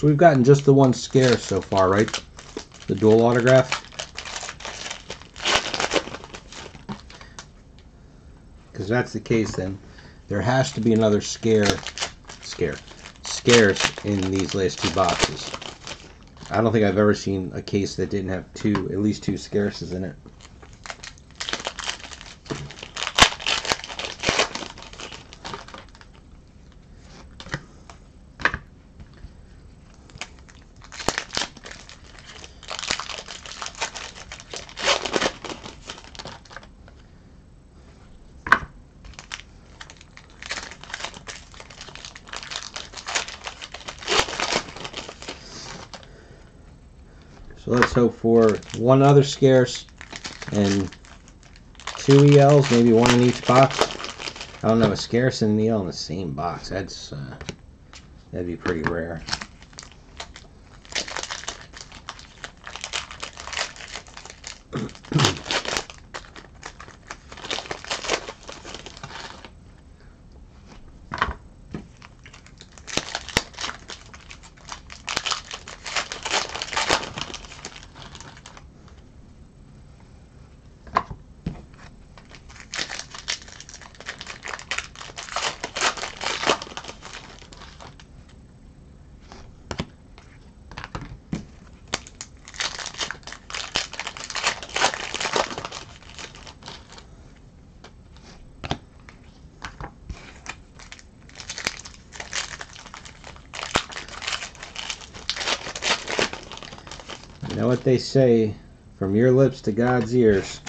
So we've gotten just the one scare so far, right? The dual autograph. Because that's the case, then there has to be another scares in these last two boxes. I don't think I've ever seen a case that didn't have at least two scares in it. So let's hope for one other scarce and two ELs, maybe one in each box. I don't know, a scarce and an EL in the same box. That'd be pretty rare. You know what they say, from your lips to God's ears.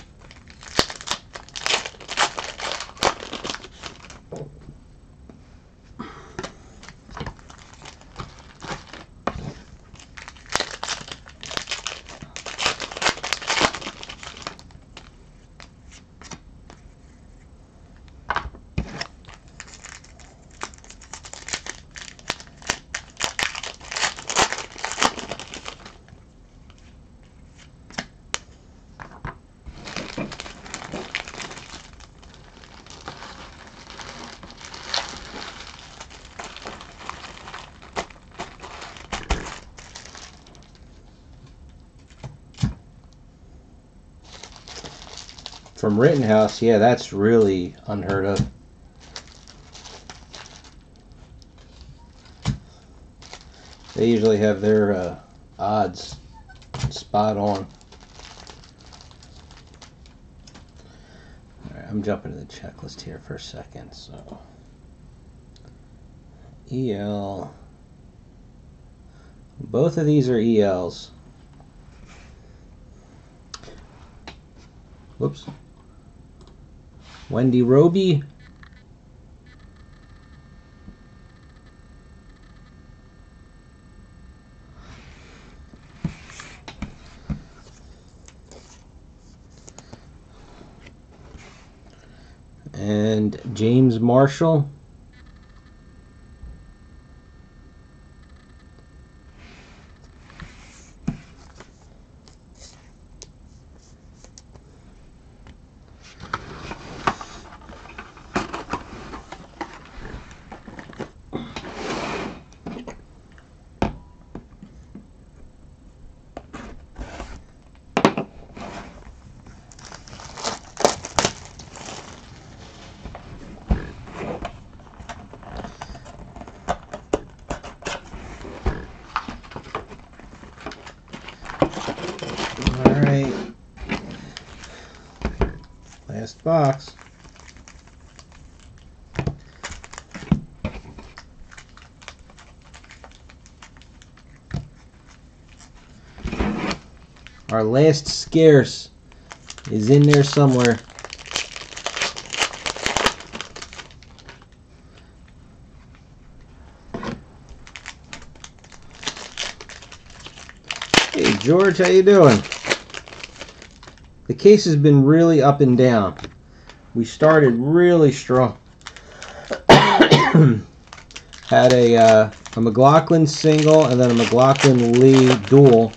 From Rittenhouse, yeah, that's really unheard of. They usually have their odds spot on. Alright, I'm jumping to the checklist here for a second. So, EL. Both of these are ELs. Whoops. Wendy Roby. And James Marshall. Alright. Last box. Our last scarce is in there somewhere. Hey George, how you doing? The case has been really up and down. We started really strong. Had a McLaughlin single and then a McLaughlin Lee dual.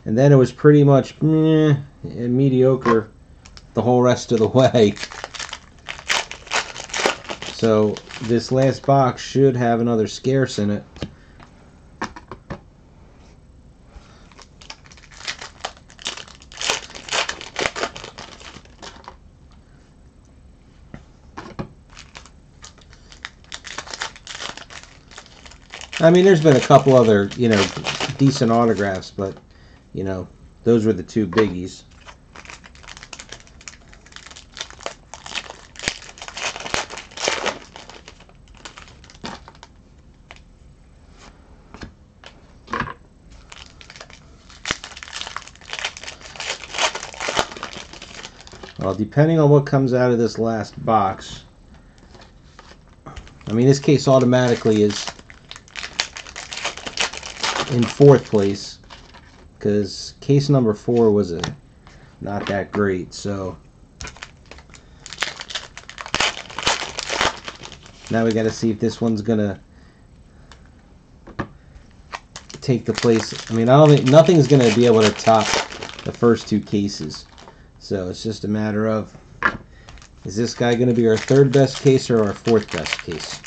And then it was pretty much mediocre the whole rest of the way. So this last box should have another scarce in it. I mean, there's been a couple other, decent autographs, but, those were the two biggies. Well, depending on what comes out of this last box, I mean, this case automatically is in 4th place because case number 4 was not that great. So now we got to see if this one's gonna take the place. I mean, I don't think nothing's gonna be able to top the first 2 cases. So it's just a matter of, is this guy going to be our 3rd best case or our 4th best case?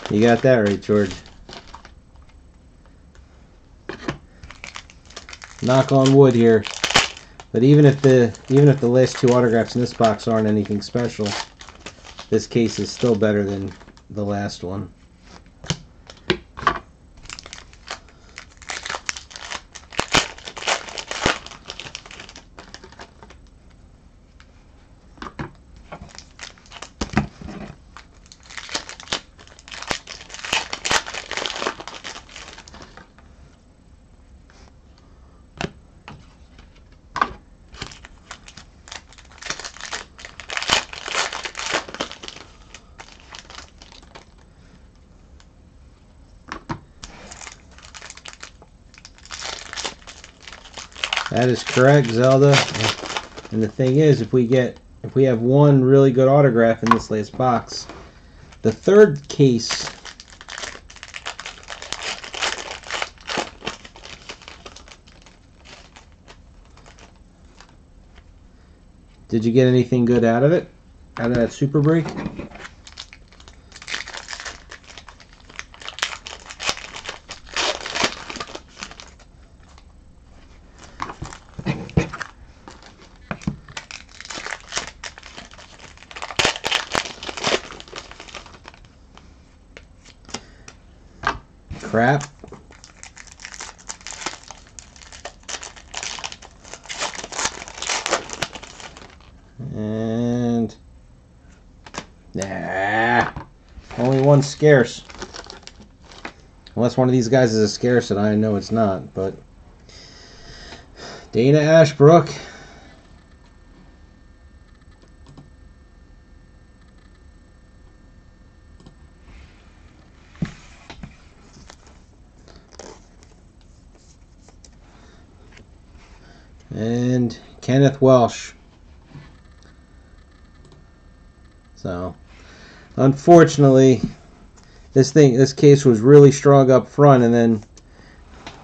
You got that right, George. Knock on wood here. But even if the last 2 autographs in this box aren't anything special, this case is still better than the last one. That is correct, Zelda. And the thing is, if we have one really good autograph in this last box, the 3rd case did you get anything good out of it? Out of that super break? Crap. And only one scarce. Unless one of these guys is a scarce, and I know it's not, but Dana Ashbrook. And Kenneth Welsh. So, unfortunately, this case was really strong up front, and then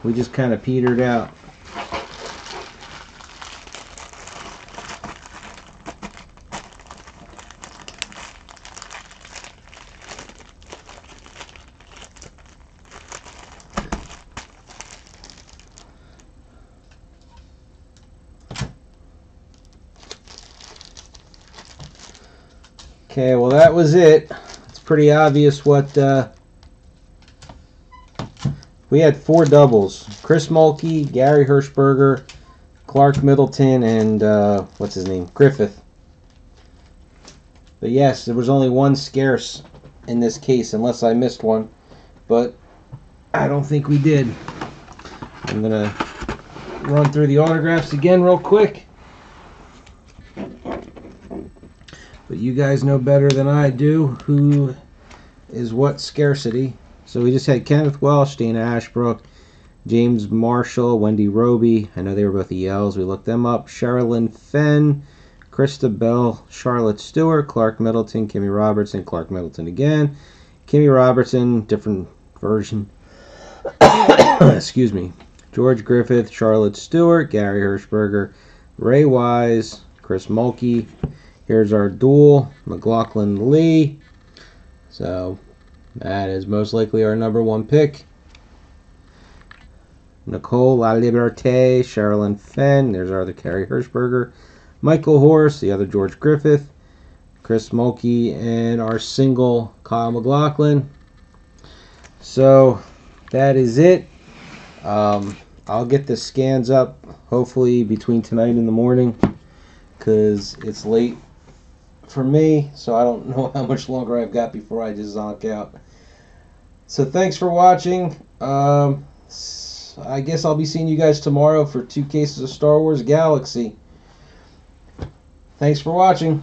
we just kind of petered out. Okay, well that was it. It's pretty obvious what we had 4 doubles. Chris Mulkey, Gary Hirschberger, Clark Middleton, and what's his name? Griffith. But yes, there was only one scarce in this case, unless I missed one. But I don't think we did. I'm gonna run through the autographs again real quick. But you guys know better than I do who is what scarcity. So we just had Kenneth Welsh, Dana Ashbrook, James Marshall, Wendy Roby. I know they were both ELs. We looked them up. Sherilyn Fenn, Krista Bell, Charlotte Stewart, Clark Middleton, Kimmy Robertson, Clark Middleton again. Kimmy Robertson, different version. Excuse me. George Griffith, Charlotte Stewart, Gary Hirschberger, Ray Wise, Chris Mulkey. Here's our duel, McLaughlin Lee. So that is most likely our number one pick. Nicole La Liberté, Sherilyn Fenn. There's our other Gary Hirschberger. Michael Horse, the other George Griffith. Chris Mulkey, and our single Kyle McLaughlin. So that is it. I'll get the scans up hopefully between tonight and the morning because it's late for me, so I don't know how much longer I've got before I just zonk out. So thanks for watching. I guess I'll be seeing you guys tomorrow for 2 cases of Star Wars Galaxy. Thanks for watching.